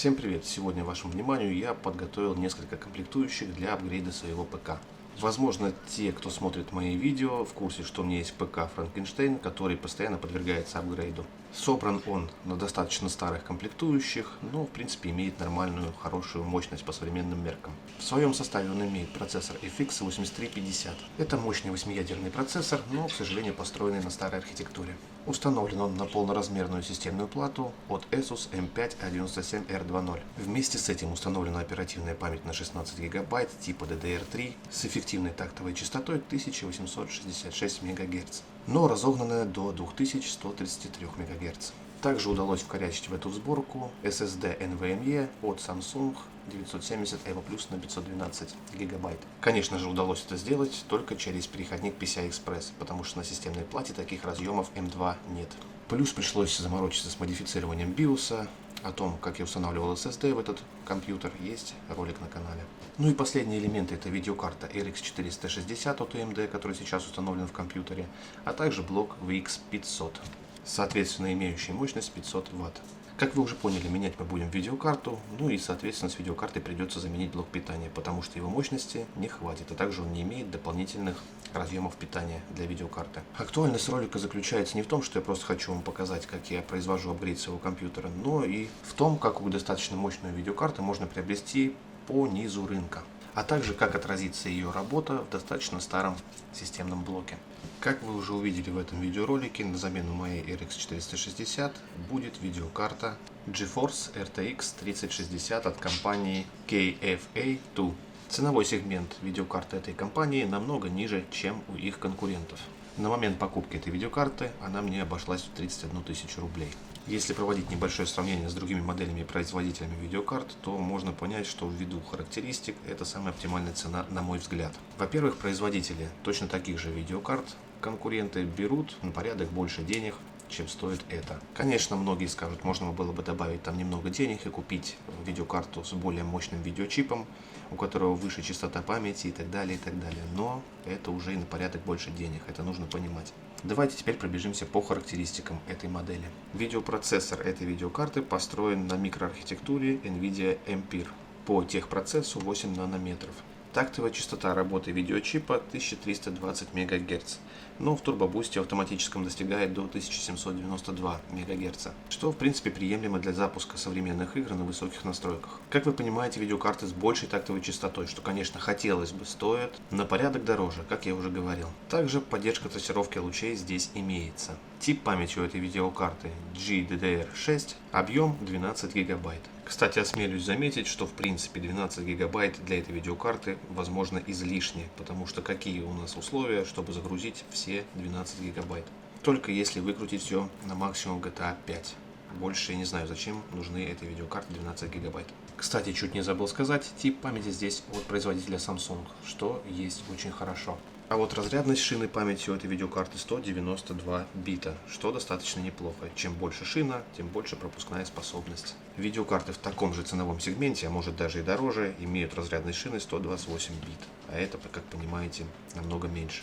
Всем привет! Сегодня вашему вниманию я подготовил несколько комплектующих для апгрейда своего ПК. Возможно, те, кто смотрит мои видео, в курсе, что у меня есть ПК Frankenstein, который постоянно подвергается апгрейду. Собран он на достаточно старых комплектующих, но в принципе имеет нормальную, хорошую мощность по современным меркам. В своем составе он имеет процессор FX 8350. Это мощный 8-ядерный процессор, но, к сожалению, построенный на старой архитектуре. Установлен он на полноразмерную системную плату от Asus M5A97R2.0. Вместе с этим установлена оперативная память на 16 ГБ типа DDR3 с эффективной тактовой частотой 1866 МГц, но разогнанная до 2133 МГц. Также удалось вкорячить в эту сборку SSD NVMe от Samsung 970 EVO Plus на 512 ГБ. Конечно же, удалось это сделать только через переходник PCI-Express, потому что на системной плате таких разъемов M2 нет. Плюс пришлось заморочиться с модифицированием BIOS. О том, как я устанавливал SSD в этот компьютер, есть ролик на канале. Ну и последние элементы — это видеокарта RX 460 от AMD, который сейчас установлен в компьютере, а также блок VX 500, соответственно имеющий мощность 500 Вт. Как вы уже поняли, менять мы будем видеокарту, ну и соответственно с видеокартой придется заменить блок питания, потому что его мощности не хватит, а также он не имеет дополнительных разъемов питания для видеокарты. Актуальность ролика заключается не в том, что я просто хочу вам показать, как я произвожу апгрейд своего компьютера, но и в том, какую достаточно мощную видеокарту можно приобрести по низу рынка, а также как отразится ее работа в достаточно старом системном блоке. Как вы уже увидели в этом видеоролике, на замену моей RX 460 будет видеокарта GeForce RTX 3060 от компании KFA2. Ценовой сегмент видеокарты этой компании намного ниже, чем у их конкурентов. На момент покупки этой видеокарты она мне обошлась в 31 тысячу рублей. Если проводить небольшое сравнение с другими моделями и производителями видеокарт, то можно понять, что ввиду характеристик это самая оптимальная цена, на мой взгляд. Во-первых, производители точно таких же видеокарт конкуренты берут на порядок больше денег, чем стоит это. Конечно, многие скажут, можно было бы добавить там немного денег и купить видеокарту с более мощным видеочипом, у которого выше частота памяти и так далее, но это уже и на порядок больше денег, это нужно понимать. Давайте теперь пробежимся по характеристикам этой модели. Видеопроцессор этой видеокарты построен на микроархитектуре NVIDIA Ampere по техпроцессу 8 нанометров. Тактовая частота работы видеочипа 1320 МГц, но в турбобусте автоматическом достигает до 1792 МГц, что в принципе приемлемо для запуска современных игр на высоких настройках. Как вы понимаете, видеокарты с большей тактовой частотой, что конечно хотелось бы, стоят на порядок дороже, как я уже говорил. Также поддержка трассировки лучей здесь имеется. Тип памяти у этой видеокарты GDDR6, объем 12 ГБ. Кстати, осмелюсь заметить, что в принципе 12 ГБ для этой видеокарты возможно излишне, потому что какие у нас условия, чтобы загрузить все 12 ГБ? Только если выкрутить все на максимум GTA 5. Больше я не знаю, зачем нужны этой видеокарте 12 ГБ. Кстати, чуть не забыл сказать, тип памяти здесь от производителя Samsung, что есть очень хорошо. А вот разрядность шины памяти у этой видеокарты 192 бита, что достаточно неплохо. Чем больше шина, тем больше пропускная способность. Видеокарты в таком же ценовом сегменте, а может даже и дороже, имеют разрядность шины 128 бит, а это, как понимаете, намного меньше.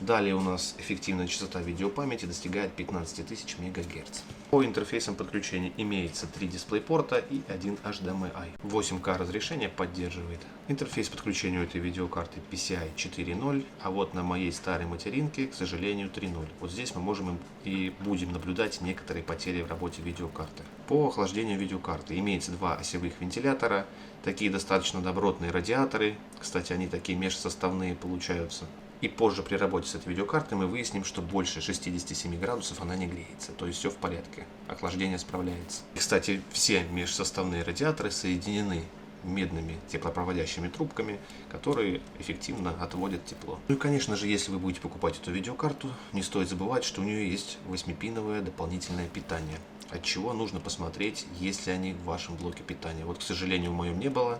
Далее у нас эффективная частота видеопамяти достигает 15 тысяч МГц. По интерфейсам подключения имеется 3 DisplayPort и 1 HDMI. 8К разрешение поддерживает. Интерфейс подключения этой видеокарты PCI 4.0, а вот на моей старой материнке, к сожалению, 3.0. Вот здесь мы можем и будем наблюдать некоторые потери в работе видеокарты. По охлаждению видеокарты имеется 2 осевых вентилятора, такие достаточно добротные радиаторы, кстати, они такие межсоставные получаются. И позже при работе с этой видеокартой мы выясним, что больше 67 градусов она не греется, то есть все в порядке, охлаждение справляется. И, кстати, все межсоставные радиаторы соединены медными теплопроводящими трубками, которые эффективно отводят тепло. Ну и конечно же, если вы будете покупать эту видеокарту, не стоит забывать, что у нее есть 8-пиновое дополнительное питание, от чего нужно посмотреть, есть ли они в вашем блоке питания. Вот, к сожалению, в моем не было,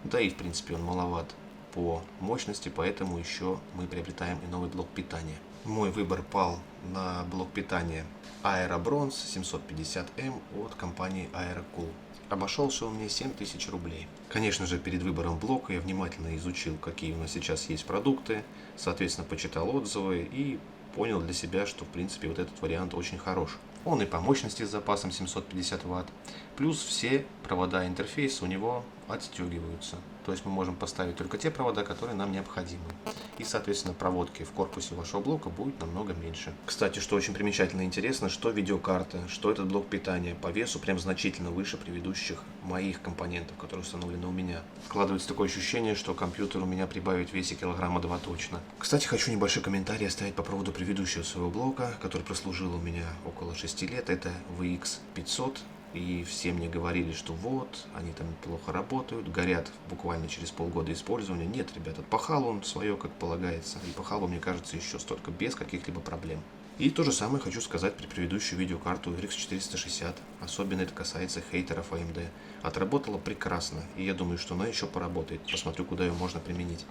да и в принципе он маловат по мощности, поэтому еще мы приобретаем и новый блок питания. Мой выбор пал на блок питания Aero Bronze 750M от компании Aerocool. Обошелся он мне 7000 рублей. Конечно же, перед выбором блока я внимательно изучил, какие у нас сейчас есть продукты, соответственно, почитал отзывы и понял для себя, что в принципе вот этот вариант очень хорош. Он и по мощности с запасом 750 Вт, плюс все провода интерфейса у него отстегиваются. То есть мы можем поставить только те провода, которые нам необходимы. И, соответственно, проводки в корпусе вашего блока будет намного меньше. Кстати, что очень примечательно и интересно, что видеокарта, что этот блок питания по весу прям значительно выше предыдущих моих компонентов, которые установлены у меня. Складывается такое ощущение, что компьютер у меня прибавит в весе килограмма 2 точно. Кстати, хочу небольшой комментарий оставить по поводу предыдущего своего блока, который прослужил у меня около 6 лет. Это VX500. И все мне говорили, что вот, они там плохо работают, горят буквально через полгода использования. Нет, ребята, пахал он свое, как полагается. И пахал, мне кажется, еще столько, без каких-либо проблем. И то же самое хочу сказать при предыдущую видеокарту RX 460. Особенно это касается хейтеров AMD. Отработала прекрасно, и я думаю, что она еще поработает. Посмотрю, куда ее можно применить.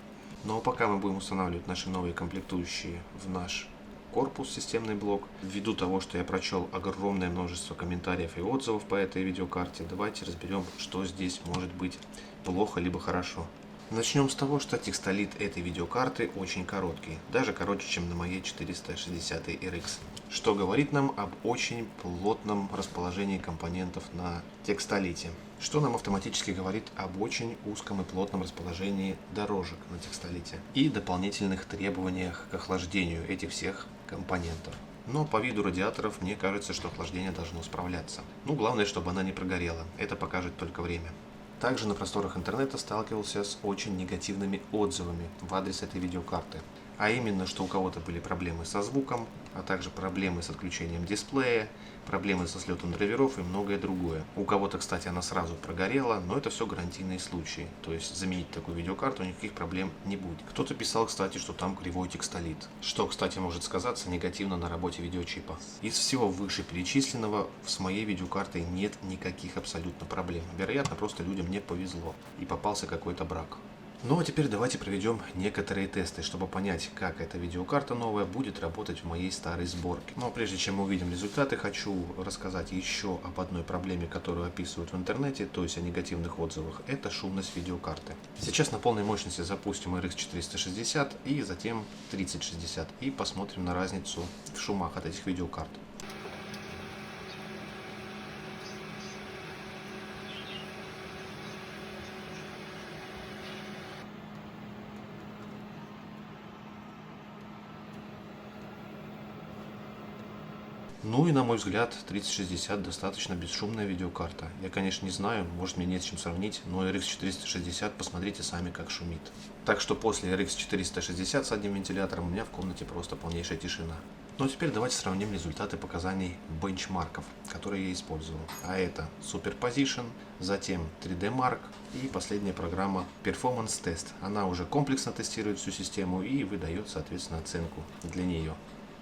Но пока мы будем устанавливать наши новые комплектующие в наш корпус, системный блок. Ввиду того, что я прочел огромное множество комментариев и отзывов по этой видеокарте, давайте разберем, что здесь может быть плохо либо хорошо. Начнем с того, что текстолит этой видеокарты очень короткий, даже короче, чем на моей 460 RX, что говорит нам об очень плотном расположении компонентов на текстолите, что нам автоматически говорит об очень узком и плотном расположении дорожек на текстолите и дополнительных требованиях к охлаждению этих всех компонентов. Но по виду радиаторов мне кажется, что охлаждение должно справляться. Ну, главное, чтобы она не прогорела. Это покажет только время. Также на просторах интернета сталкивался с очень негативными отзывами в адрес этой видеокарты. А именно, что у кого-то были проблемы со звуком, а также проблемы с отключением дисплея, проблемы со слетом драйверов и многое другое. У кого-то, кстати, она сразу прогорела, но это все гарантийные случаи. То есть заменить такую видеокарту никаких проблем не будет. Кто-то писал, кстати, что там кривой текстолит, что, кстати, может сказаться негативно на работе видеочипа. Из всего вышеперечисленного с моей видеокартой нет никаких абсолютно проблем. Вероятно, просто людям не повезло и попался какой-то брак. Ну а теперь давайте проведем некоторые тесты, чтобы понять, как эта видеокарта новая будет работать в моей старой сборке. Но прежде чем мы увидим результаты, хочу рассказать еще об одной проблеме, которую описывают в интернете, то есть о негативных отзывах. Это шумность видеокарты. Сейчас на полной мощности запустим RX 460 и затем 3060 и посмотрим на разницу в шумах от этих видеокарт. Ну и на мой взгляд 3060 достаточно бесшумная видеокарта. Я, конечно, не знаю, может мне нет с чем сравнить, но RX 460 посмотрите сами, как шумит. Так что после RX 460 с одним вентилятором у меня в комнате просто полнейшая тишина. Ну а теперь давайте сравним результаты показаний бенчмарков, которые я использовал. А это Superposition, затем 3D Mark и последняя программа Performance Test. Она уже комплексно тестирует всю систему и выдает, соответственно, оценку для нее.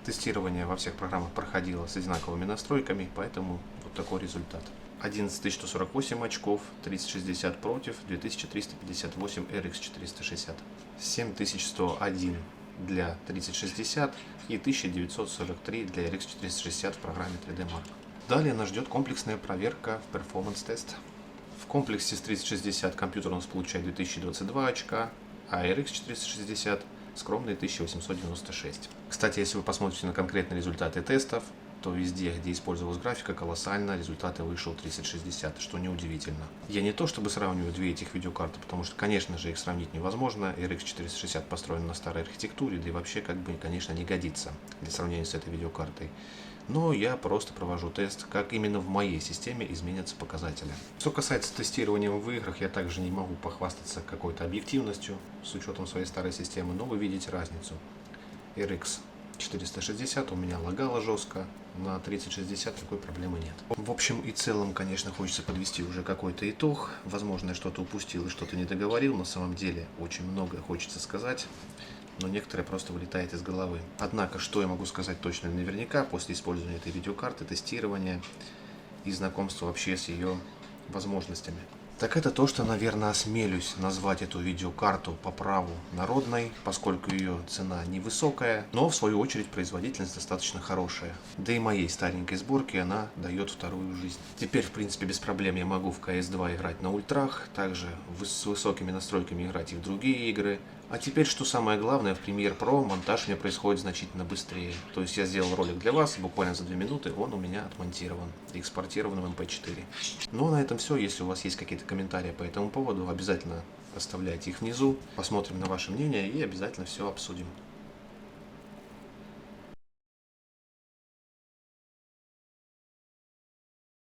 Тестирование во всех программах проходило с одинаковыми настройками, поэтому вот такой результат. 11148 очков, 3060 против 2358 RX 460. 7101 для 3060 и 1943 для RX 460 в программе 3D Mark. Далее нас ждет комплексная проверка в Performance Test. В комплексе с 3060 компьютер у нас получает 2022 очка, а RX 460 скромные 1896. Кстати, если вы посмотрите на конкретные результаты тестов, то везде, где использовалась графика, колоссально результаты вышел 3060, что неудивительно. Я не то чтобы сравниваю две этих видеокарты, потому что, конечно же, их сравнить невозможно. RX 460 построен на старой архитектуре, да и вообще, конечно, не годится для сравнения с этой видеокартой. Но я просто провожу тест, как именно в моей системе изменятся показатели. Что касается тестирования в играх, я также не могу похвастаться какой-то объективностью с учетом своей старой системы, но вы видите разницу. RX 460 у меня лагало жестко, на 3060 такой проблемы нет. В общем и целом, конечно, хочется подвести уже какой-то итог. Возможно, я что-то упустил и что-то не договорил. На самом деле очень многое хочется сказать, но некоторые просто вылетает из головы. Однако, что я могу сказать точно и наверняка после использования этой видеокарты, тестирования и знакомства вообще с ее возможностями, так это то, что, наверное, осмелюсь назвать эту видеокарту по праву народной, поскольку ее цена невысокая, но в свою очередь производительность достаточно хорошая. Да и моей старенькой сборке она дает вторую жизнь. Теперь, в принципе, без проблем я могу в CS2 играть на ультрах, также с высокими настройками играть и в другие игры, А теперь, что самое главное, в Premiere Pro монтаж у меня происходит значительно быстрее. То есть я сделал ролик для вас, и буквально за 2 минуты он у меня отмонтирован и экспортирован в MP4. Ну а на этом все. Если у вас есть какие-то комментарии по этому поводу, обязательно оставляйте их внизу, посмотрим на ваше мнение и обязательно все обсудим.